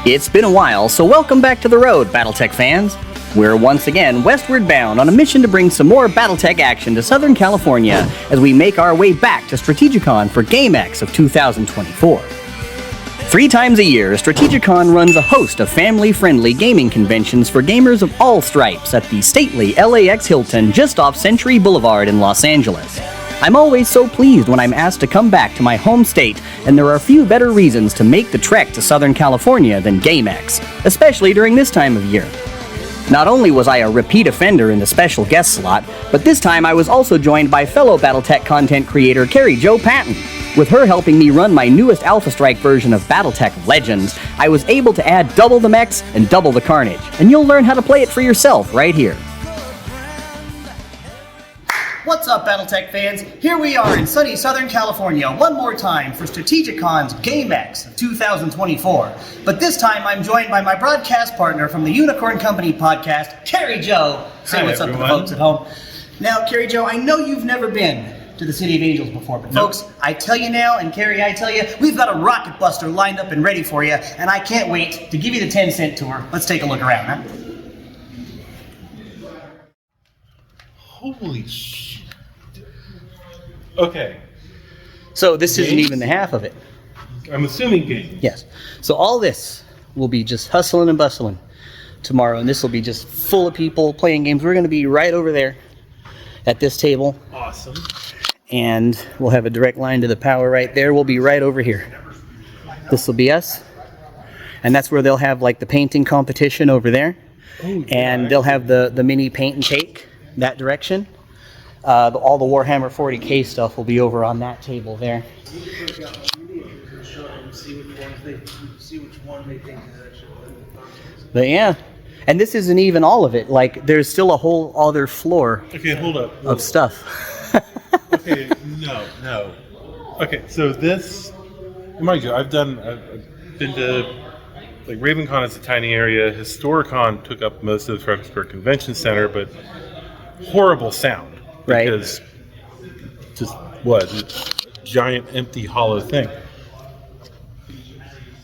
It's been a while, so welcome back to the road, Battletech fans. We're once again westward bound on a mission to bring some more Battletech action to Southern California as we make our way back to StrategiCon for GameX of 2024. 3 times a year, StrategiCon runs a host of family-friendly gaming conventions for gamers of all stripes at the stately LAX Hilton just off Century Boulevard in Los Angeles. I'm always so pleased when I'm asked to come back to my home state, and there are few better reasons to make the trek to Southern California than GameX, especially during this time of year. Not only was I a repeat offender in the special guest slot, but this time I was also joined by fellow Battletech content creator Carrie Jo. With her helping me run my newest Alpha Strike version of Battletech Legends, I was able to add double the mechs and double the carnage, and you'll learn how to play it for yourself right here. What's up, Battletech fans? Here we are in sunny Southern California one more time for StrategiCon's GameX of 2024. But this time I'm joined by my broadcast partner from the Unicorn Company podcast, Carrie Jo. Say what's up to the folks at home. Now, Carrie Jo, I know you've never been to the City of Angels before, but folks, I tell you now, and Carrie, I tell you, we've got a rocket buster lined up and ready for you, and I can't wait to give you the 10-cent tour. Let's take a look around, huh? Holy shit. Okay. So this isn't even the half of it. I'm assuming games. Yes. So all this will be just hustling and bustling tomorrow, and this will be just full of people playing games. We're going to be right over there at this table. Awesome. And we'll have a direct line to the power right there. We'll be right over here. This will be us. And that's where they'll have like the painting competition over there. Oh, and they'll have the mini paint and cake that direction. All the Warhammer 40K stuff will be over on that table there. But yeah, and this isn't even all of it. Like, there's still a whole other floor of stuff. Okay, no. Okay, so this, mind you, I've been to, like, RavenCon is a tiny area. Historicon took up most of the Fredericksburg Convention Center, but horrible sound. Right. Because just a giant, empty, hollow thing.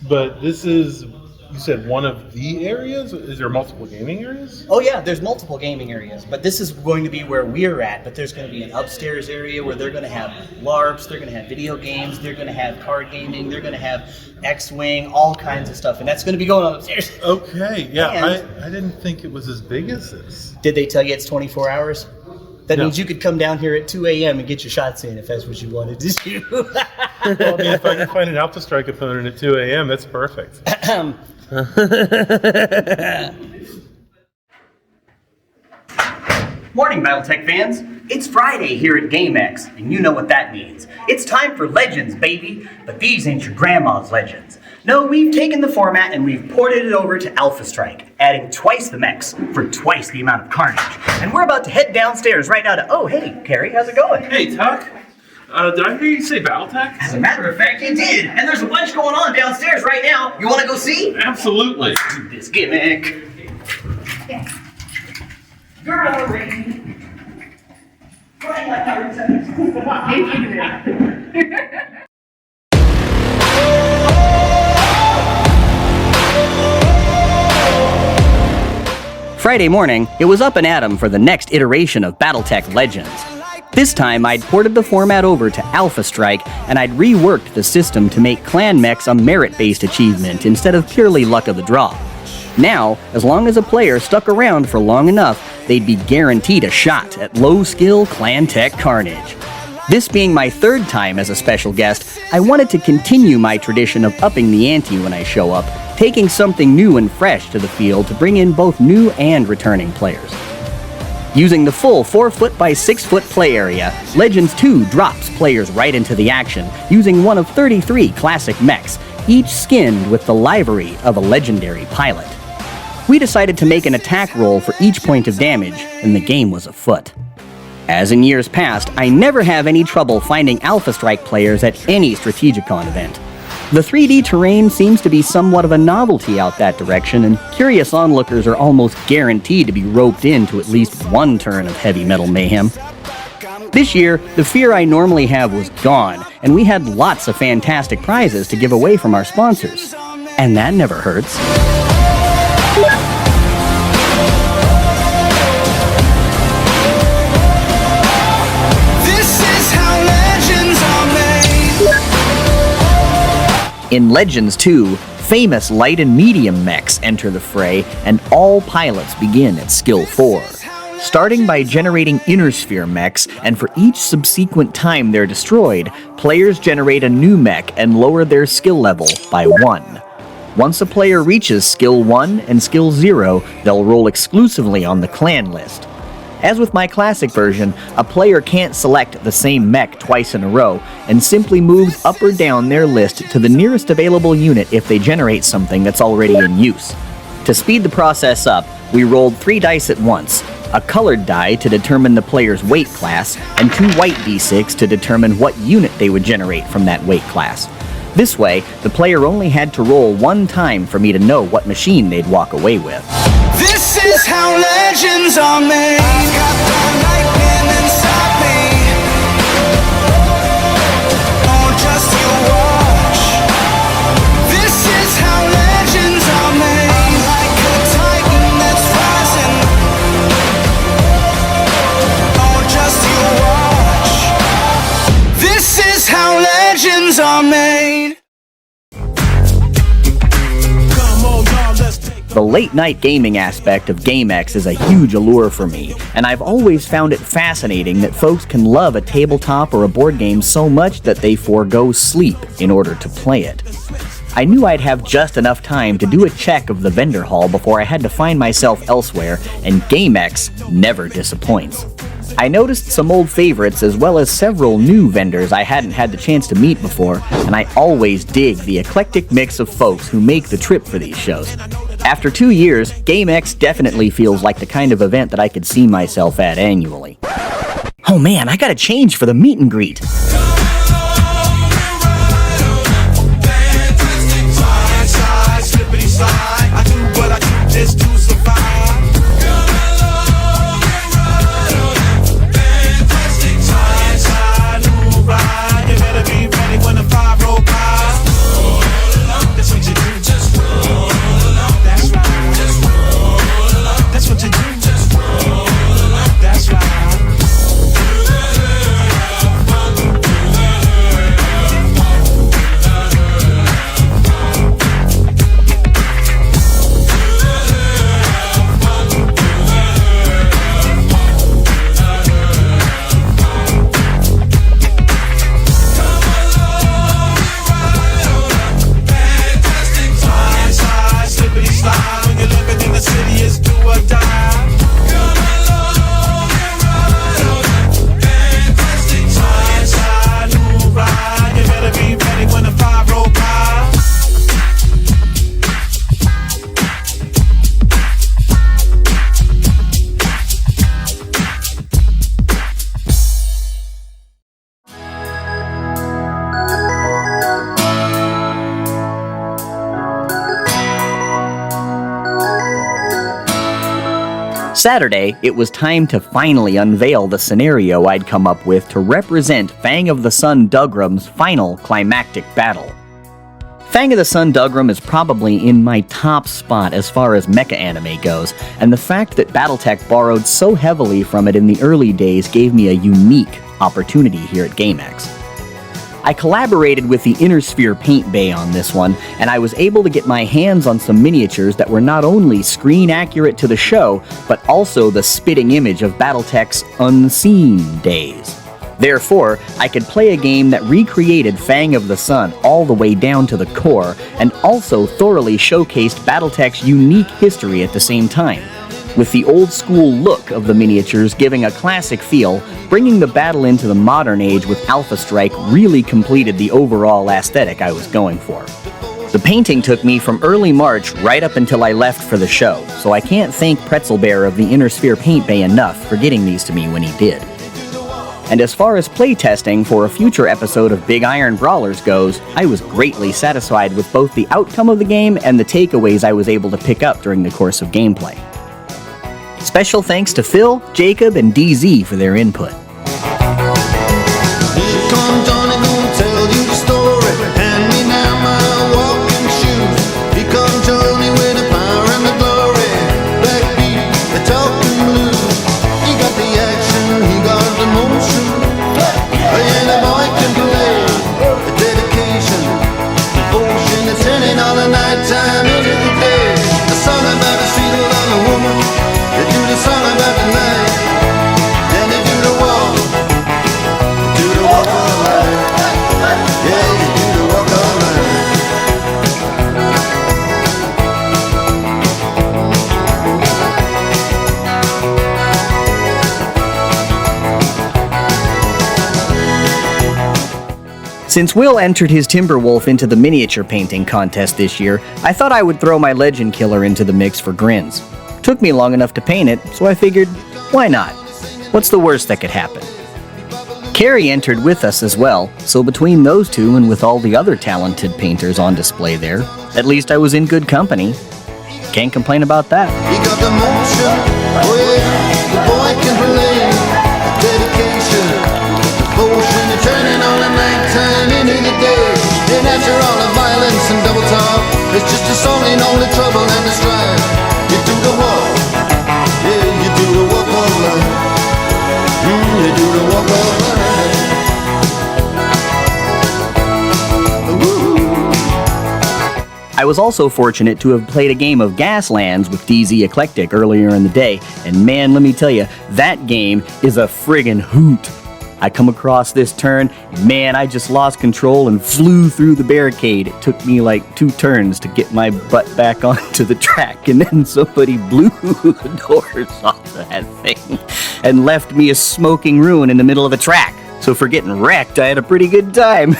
But this is, you said, one of the areas? Is there multiple gaming areas? Oh yeah, there's multiple gaming areas, but this is going to be where we're at. But there's going to be an upstairs area where they're going to have LARPs, they're going to have video games, they're going to have card gaming, they're going to have X-Wing, all kinds of stuff, and that's going to be going on upstairs. Okay, yeah, And I didn't think it was as big as this. Did they tell you it's 24 hours? That No. means you could come down here at 2 a.m. and get your shots in if that's what you wanted to do. Well, I mean, if I can find an Alpha Strike opponent at 2 a.m., that's perfect. Morning, Battletech fans. It's Friday here at GameX, and you know what that means. It's time for Legends, baby. But these ain't your grandma's Legends. No, we've taken the format and we've ported it over to Alpha Strike, adding twice the mechs for twice the amount of carnage. And we're about to head downstairs right now to... Oh, hey, Carrie, how's it going? Hey, Tuck. Did I hear you say Battletech? As a matter of fact, you did. And there's a bunch going on downstairs right now. You want to go see? Absolutely. Let's do this gimmick. Girl, Ray. Flying like pirates. Friday morning, it was up and at 'em for the next iteration of Battletech Legends. This time, I'd ported the format over to Alpha Strike, and I'd reworked the system to make clan mechs a merit-based achievement instead of purely luck of the draw. Now, as long as a player stuck around for long enough, they'd be guaranteed a shot at low-skill clan tech carnage. This being my 3rd time as a special guest, I wanted to continue my tradition of upping the ante when I show up, taking something new and fresh to the field to bring in both new and returning players. Using the full 4-foot by 6-foot play area, Legends 2 drops players right into the action, using one of 33 classic mechs, each skinned with the livery of a legendary pilot. We decided to make an attack roll for each point of damage, and the game was afoot. As in years past, I never have any trouble finding Alpha Strike players at any StrategiCon event. The 3D terrain seems to be somewhat of a novelty out that direction, and curious onlookers are almost guaranteed to be roped into at least one turn of heavy metal mayhem. This year, the fear I normally have was gone, and we had lots of fantastic prizes to give away from our sponsors. And that never hurts. This is how legends are made. In Legends 2, famous light and medium mechs enter the fray, and all pilots begin at Skill 4. Starting by generating inner sphere mechs, and for each subsequent time they're destroyed, players generate a new mech and lower their skill level by 1. Once a player reaches Skill 1 and Skill 0, they'll roll exclusively on the clan list. As with my classic version, a player can't select the same mech twice in a row, and simply moves up or down their list to the nearest available unit if they generate something that's already in use. To speed the process up, we rolled 3 dice at once, a colored die to determine the player's weight class, and 2 white d6 to determine what unit they would generate from that weight class. This way, the player only had to roll 1 time for me to know what machine they'd walk away with. This is how legends are made. I've got the lightning inside me. Oh, just you watch. This is how legends are made. I'm like a titan that's rising. Oh, just you watch. This is how legends are made. The late-night gaming aspect of GameX is a huge allure for me, and I've always found it fascinating that folks can love a tabletop or a board game so much that they forego sleep in order to play it. I knew I'd have just enough time to do a check of the vendor hall before I had to find myself elsewhere, and GameX never disappoints. I noticed some old favorites as well as several new vendors I hadn't had the chance to meet before, and I always dig the eclectic mix of folks who make the trip for these shows. After 2 years, GameX definitely feels like the kind of event that I could see myself at annually. Oh man, I gotta change for the meet and greet. Saturday, it was time to finally unveil the scenario I'd come up with to represent Fang of the Sun DOUGRAM's final climactic battle. Fang of the Sun DOUGRAM is probably in my top spot as far as mecha anime goes, and the fact that Battletech borrowed so heavily from it in the early days gave me a unique opportunity here at GameX. I collaborated with the Inner Sphere Paint Bay on this one, and I was able to get my hands on some miniatures that were not only screen accurate to the show, but also the spitting image of Battletech's unseen days. Therefore, I could play a game that recreated Fang of the Sun all the way down to the core, and also thoroughly showcased Battletech's unique history at the same time. With the old-school look of the miniatures giving a classic feel, bringing the battle into the modern age with Alpha Strike really completed the overall aesthetic I was going for. The painting took me from early March right up until I left for the show, so I can't thank Pretzel Bear of the Inner Sphere Paint Bay enough for getting these to me when he did. And as far as playtesting for a future episode of Big Iron Brawlers goes, I was greatly satisfied with both the outcome of the game and the takeaways I was able to pick up during the course of gameplay. Special thanks to Phil, Jacob, and DZ for their input. Here comes Johnny, gonna tell you the story. Hand me now my walking shoes. Since Will entered his Timberwolf into the miniature painting contest this year, I thought I would throw my Legend Killer into the mix for grins. Took me long enough to paint it, so I figured, why not? What's the worst that could happen? Carrie entered with us as well, so between those two and with all the other talented painters on display there, at least I was in good company. Can't complain about that. You got the motion, oh yeah, the boy can relate. Dedication, devotion, you're turning on the nighttime into the day. And after all the violence and double talk, it's just a song in all the trouble and the strife. You do the walk, yeah, you do the walk of life. You do the walk of life. I was also fortunate to have played a game of Gaslands with DZ Eclectic earlier in the day, and man, let me tell you, that game is a friggin' hoot. I come across this turn, and man, I just lost control and flew through the barricade. It took me like 2 turns to get my butt back onto the track, and then somebody blew the doors off of that thing and left me a smoking ruin in the middle of the track. So for getting wrecked, I had a pretty good time.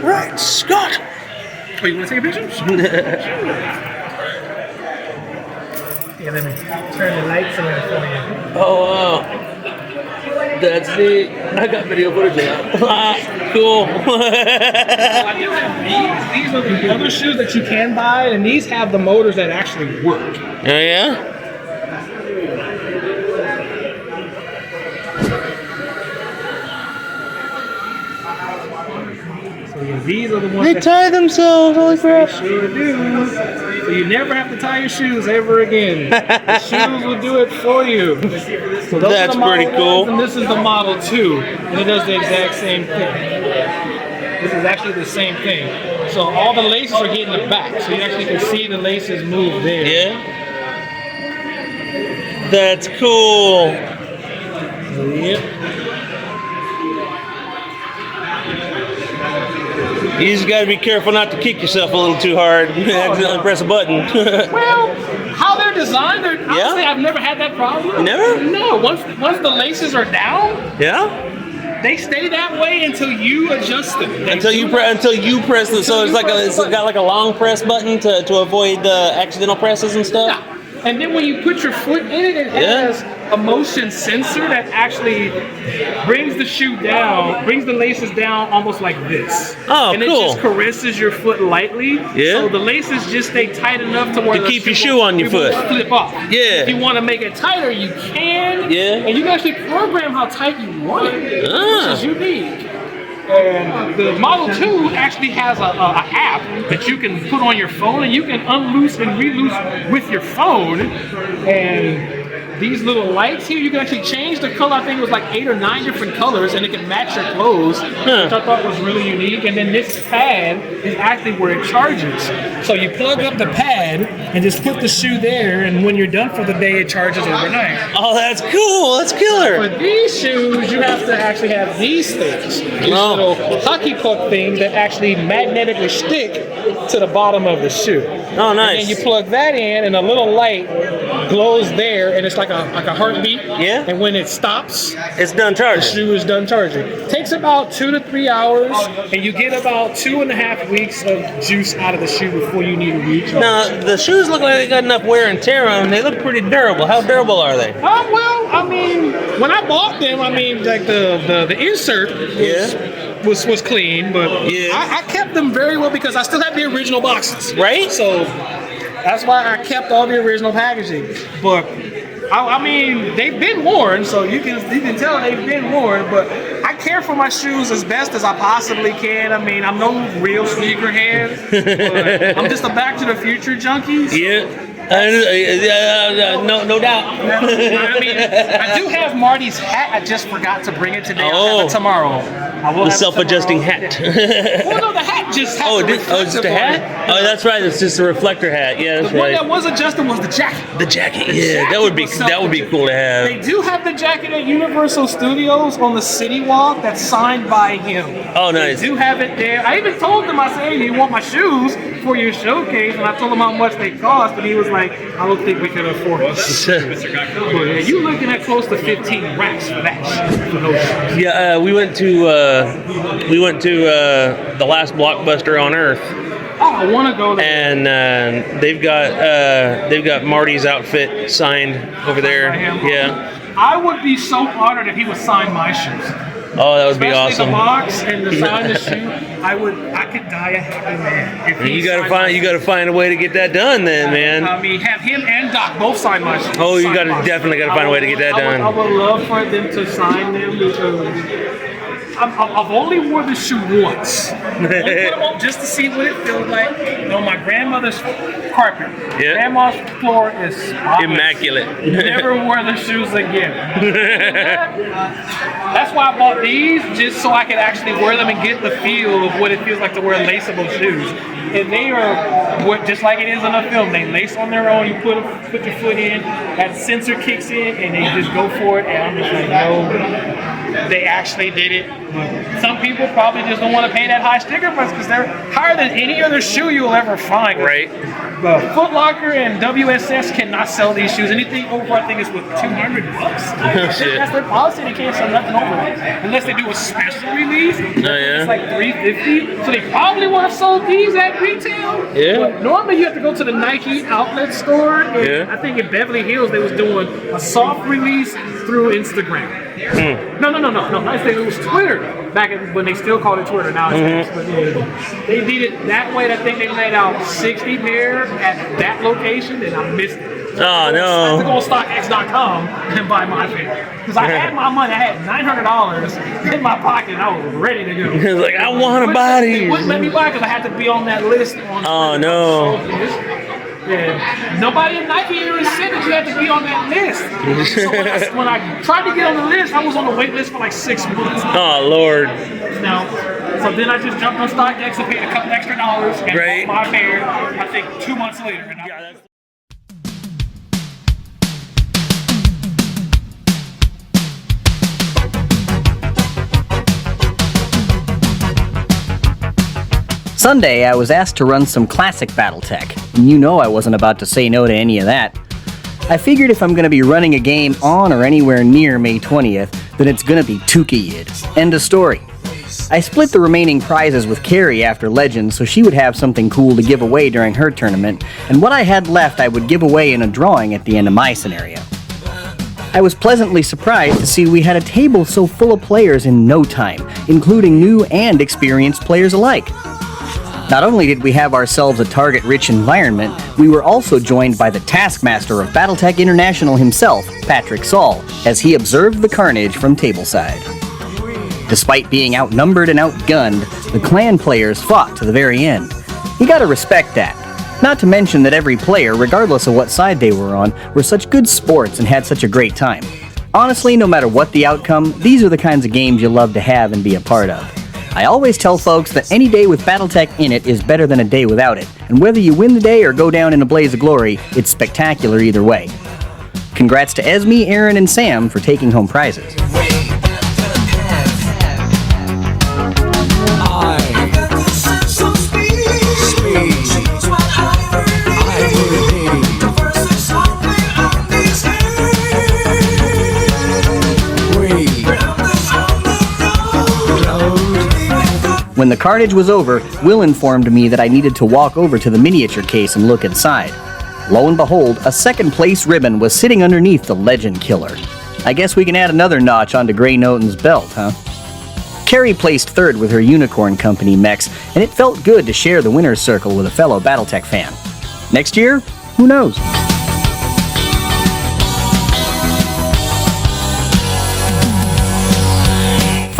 Right, Scott! Oh, you want to take a picture? Yeah, let me turn the lights on for you. Oh, wow. That's it. I got video footage of that. Cool. I do have these are the other shoes that you can buy, and these have the motors that actually work. Oh, yeah? So yeah, these are the ones They that tie themselves. Holy crap. sure do. So you never have to tie your shoes ever again. The shoes will do it for you. So those That's are the Model pretty cool. 1s, and this is the Model 2, and it does the exact same thing. This is actually the same thing. So all the laces are getting the back, so you actually can see the laces move there. Yeah? That's cool. Yep. You just gotta be careful not to kick yourself a little too hard. Accidentally press a button. Well, how they're designed, honestly, I've never had that problem. Never? No. Once the laces are down, Yeah? they stay that way until you adjust them. Until you press the, so it's got like a long press button to avoid the accidental presses and stuff. Yeah. And then when you put your foot in it, it has a motion sensor that actually brings the shoe down, brings the laces down almost like this. Oh, and cool. it just caresses your foot lightly. Yeah. So the laces just stay tight enough to where To the keep your shoe on your foot. won't flip off. Yeah. If you want to make it tighter, you can. Yeah. And you can actually program how tight you want it, Ah. which is unique. And the Model 2 actually has a app that you can put on your phone, and you can unloose and release with your phone. And these little lights here, you can actually change the color. I think it was like 8 or 9 different colors, and it can match your clothes, which I thought was really unique. And then this pad is actually where it charges. So you plug up the pad and just put the shoe there, and when you're done for the day, it charges overnight. Oh, that's cool. That's killer. For these shoes, you have to actually have these things. These little hockey puck things that actually magnetically stick to the bottom of the shoe. Oh, nice. And then you plug that in, and a little light glows there, and it's like a heartbeat. Yeah. And when it stops, It's done the charging. shoe is done charging. Takes about 2 to 3 hours, and you get about 2.5 weeks of juice out of the shoe before you need to recharge. Now, the shoes look like they got enough wear and tear on them. They look pretty durable. How durable are they? Well, I mean, when I bought them, I mean, like the insert was clean, but I kept them very well because I still have the original boxes. Right? So that's why I kept all the original packaging. But I mean, they've been worn, so you can tell they've been worn. But I care for my shoes as best as I possibly can. I mean, I'm no real sneakerhead, but I'm just a Back to the Future junkie. So Yeah. No doubt. I mean, I do have Marty's hat. I just forgot to bring it today. I'll have it tomorrow. I will The have it self-adjusting tomorrow. hat. Well, no, the hat just has It's just a hat? Oh, that's right. It's just a reflector hat. Yeah, that's The one right. that was adjusted was the jacket. The jacket. The Yeah, jacket that would be was cool to have. They do have the jacket at Universal Studios on the City Walk that's signed by him. Oh, nice. They do have it there. I even told them, I said, hey, you want my shoes for your showcase? And I told him how much they cost, and he was like, I don't think we can afford it. But yeah, you're looking at close to 15 racks for that. For those shoes. Yeah, we went to the last Blockbuster on Earth, Oh, I want to go there. and they've got Marty's outfit signed over there. By him. Yeah. I would be so honored if he would sign my shoes. Oh, that would be Especially awesome. the box and the sign the shoe. I could die a happy man. If he You gotta signed find a way to get that done, then, man. I mean, have him and Doc both sign my shoes. Oh, you Sign mine. definitely gotta find a way to get that done. I would love for them to sign them because I've only worn the shoe once. Only put them on just to see what it feels like. You know, my grandmother's carpet. Yeah. Grandma's floor is spotless. Immaculate. Never wear the shoes again. That's why I bought these, just so I could actually wear them and get the feel of what it feels like to wear laceable shoes. And they are just like it is in the film. They lace on their own. You put your foot in, that sensor kicks in, and they just go for it. And I'm just like, no, they actually did it. Some people probably just don't want to pay that high sticker price because they're higher than any other shoe you'll ever find. Right. But Foot Locker and WSS cannot sell these shoes. Anything over, I think, is with $200. Shit. That's their policy. They can't sell nothing over that unless they do a special release. yeah. It's like $350. So they probably would have sold these at retail. Yeah. But normally you have to go to the Nike outlet store. And Yeah. I think in Beverly Hills they was doing a soft release through Instagram. No. I think it was Twitter back when they still called it Twitter. Now it's X, but yeah, they did it that way. I think they made out 60 pair at that location, and I missed it. Oh, I no. had to go on StockX.com and buy my pair because I had my money. I had $900 in my pocket, and I was ready to go. It's like, I want to buy They these. wouldn't let me buy because I had to be on that list. Oh, no. Yeah, nobody in Nike even said that you had to be on that list. So when I tried to get on the list, I was on the wait list for like 6 months. Oh, Lord. Now, so then I just jumped on StockX and paid a couple extra dollars and Right. bought my pair, I think 2 months later. And Sunday, I was asked to run some classic Battletech, and you know I wasn't about to say no to any of that. I figured if I'm going to be running a game on or anywhere near May 20th, then it's going to be Tukayyid. End of story. I split the remaining prizes with Carrie after Legends so she would have something cool to give away during her tournament, and what I had left I would give away in a drawing at the end of my scenario. I was pleasantly surprised to see we had a table so full of players in no time, including new and experienced players alike. Not only did we have ourselves a target-rich environment, we were also joined by the taskmaster of Battletech International himself, Patrick Saul, as he observed the carnage from tableside. Despite being outnumbered and outgunned, the clan players fought to the very end. You gotta respect that. Not to mention that every player, regardless of what side they were on, were such good sports and had such a great time. Honestly, no matter what the outcome, these are the kinds of games you love to have and be a part of. I always tell folks that any day with Battletech in it is better than a day without it, and whether you win the day or go down in a blaze of glory, it's spectacular either way. Congrats to Esme, Aaron, and Sam for taking home prizes. When the carnage was over, Will informed me that I needed to walk over to the miniature case and look inside. Lo and behold, a second place ribbon was sitting underneath the Legend Killer. I guess we can add another notch onto Grey Noten's belt, huh? Carrie placed third with her Unicorn Company mechs, and it felt good to share the winner's circle with a fellow Battletech fan. Next year? Who knows?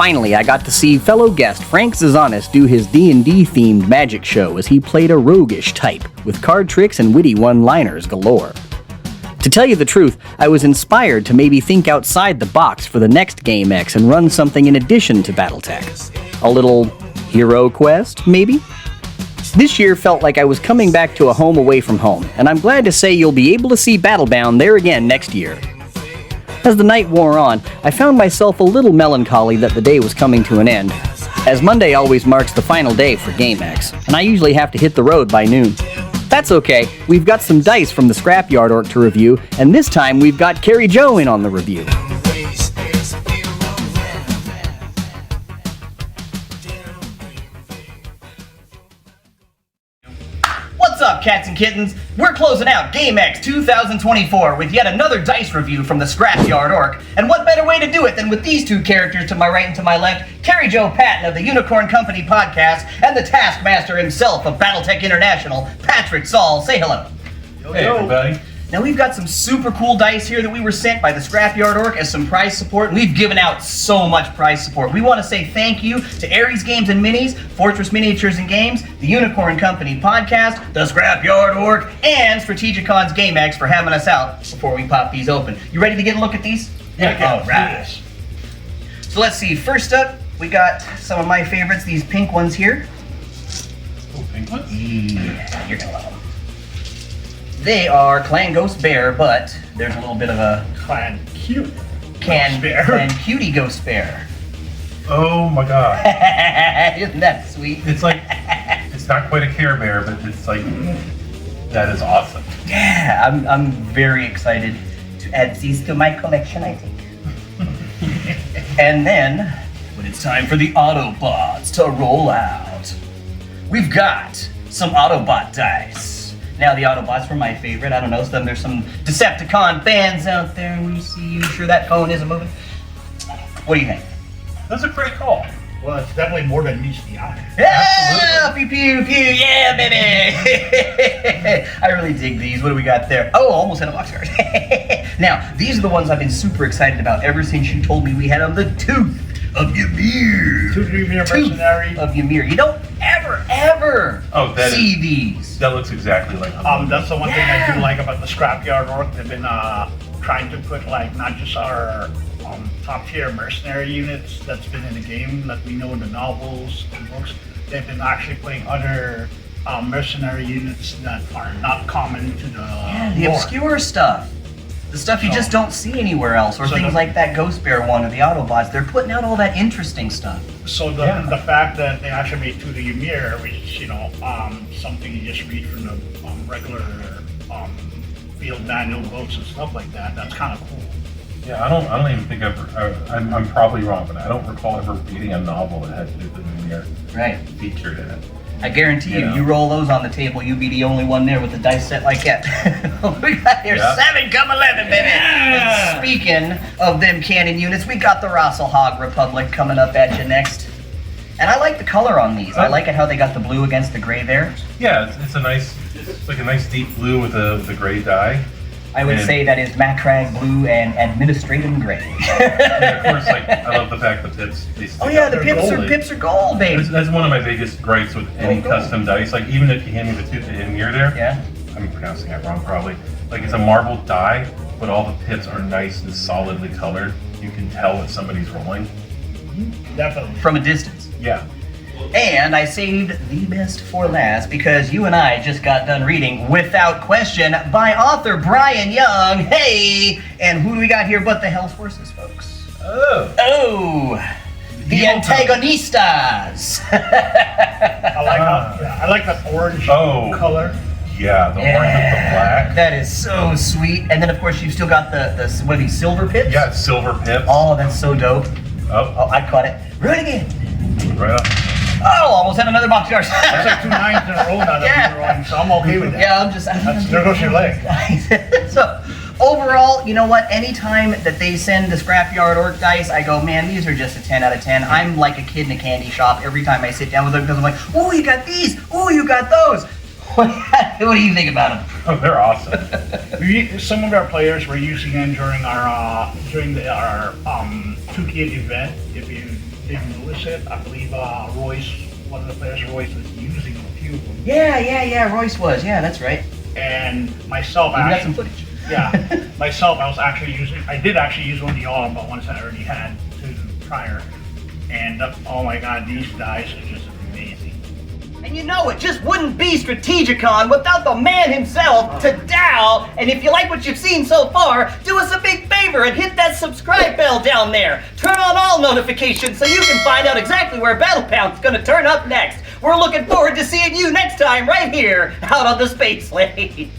Finally, I got to see fellow guest Frank Zazanis do his D&D themed magic show as he played a roguish type with card tricks and witty one-liners galore. To tell you the truth, I was inspired to maybe think outside the box for the next GameX and run something in addition to Battletech. A little hero quest, maybe? This year felt like I was coming back to a home away from home, and I'm glad to say you'll be able to see Battlebound there again next year. As the night wore on, I found myself a little melancholy that the day was coming to an end, as Monday always marks the final day for GameX, and I usually have to hit the road by noon. That's okay, we've got some dice from the Scrapyard orc to review, and this time we've got Carrie Jo in on the review. What's up, cats and kittens? We're closing out GameX 2024 with yet another dice review from the Scrapyard Orc. And what better way to do it than with these two characters to my right and to my left, Carrie Jo Patton of the Unicorn Company podcast and the Taskmaster himself of Battletech International, Patrick Saul. Say hello. Hey, everybody. Now we've got some super cool dice here that we were sent by the Scrapyard Orc as some prize support, and we've given out so much prize support. We want to say thank you to Aries Games and Minis, Fortress Miniatures and Games, the Unicorn Company podcast, the Scrapyard Orc, and StrategiCon's GameX for having us out before we pop these open. You ready to get a look at these? Yeah. All right. So let's see. First up, we got some of my favorites, these pink ones here. Oh, pink ones? Yeah, you're gonna love them. They are Clan Ghost Bear, but there's a little bit of a Clan Cute. Clan Bear. Cutie Ghost Bear. Oh my god. Isn't that sweet? It's like, it's not quite a Care Bear, but it's like, that is awesome. Yeah, I'm very excited to add these to my collection, I think. And then, when it's time for the Autobots to roll out, we've got some Autobot dice. Now, the Autobots were my favorite. I don't know, there's some Decepticon fans out there. We see you. Sure that phone isn't moving? What do you think? That's a great call. Well, it's definitely more than meets the eye. Yeah, pew pew pew, yeah, baby. I really dig these. What do we got there? Oh, almost had a box card. Now, these are the ones I've been super excited about ever since you told me we had them. The Tooth of Ymir. Tooth of Ymir mercenary. Of Ymir. You don't ever see these. That looks exactly like That's the one thing I do like about the Scrapyard Orc. They've been trying to put like not just our top tier mercenary units that's been in the game that we know in the novels and books. They've been actually putting other mercenary units that are not common to the lore. Obscure stuff. The stuff you just don't see anywhere else, or things like that Ghost Bear one or the Autobots. They're putting out all that interesting stuff. So the fact that they actually made Tooth of Ymir, which something you just read from the regular field manual books and stuff like that, that's kind of cool. Yeah, I don't even think I'm probably wrong, but I don't recall ever reading a novel that had Tooth of Ymir featured in it. I guarantee you roll those on the table, you'd be the only one there with a dice set like that. We got here 7 come 11, baby. And speaking of them cannon units, we got the Rasselhog Republic coming up at you next. And I like the color on these. I like it how they got the blue against the gray there. Yeah, it's like a nice deep blue with a gray dye. I would say that is Macrag blue and administrative gray. And of course, I love the fact that pips. The pips are gold, baby. That's one of my biggest gripes with any custom dice. Like even if you hand me the Tooth of Ymir there, I'm pronouncing that wrong probably. Like it's a marble die, but all the pips are nice and solidly colored. You can tell what somebody's rolling. Definitely. From a distance. Yeah. And I saved the best for last because you and I just got done reading Without Question by author Brian Young. Hey! And who do we got here but the Hell's Horses, folks? Oh! The Antagonistas! I like that orange color. Yeah, the orange with the black. That is so sweet. And then, of course, you've still got the what are these, silver pips? Yeah, silver pips. Oh, that's so dope. Oh, I caught it. Roll it again. Right up. Oh, almost had another box card. That's like 2 9s in a row now that we're rolling, so I'm okay with that. Yeah, There goes your leg. So, overall, you know what? Anytime that they send the Scrapyard Orc dice, I go, man, these are just a 10 out of 10. I'm like a kid in a candy shop every time I sit down with them because I'm like, oh, you got these. Oh, you got those. What do you think about them? Oh, they're awesome. Some of our players were using them during our Tukayyid event. If you didn't notice it. I believe Royce, one of the players, Royce, was using a few of them. Yeah, Royce was. Yeah, that's right. And myself, You got some footage. Yeah, myself, I did actually use one of the autumn, but ones that I already had prior. And oh my god, these dice are just amazing. And you know, it just wouldn't be StrategiCon without the man himself, Tadao. And if you like what you've seen so far, do us a big favor and hit that subscribe bell down there. Turn on all notifications so you can find out exactly where Battle Pound's gonna turn up next. We're looking forward to seeing you next time right here out on the Space Lane.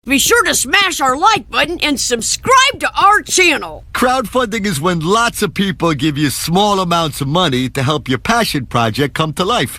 Be sure to smash our like button and subscribe to our channel. Crowdfunding is when lots of people give you small amounts of money to help your passion project come to life.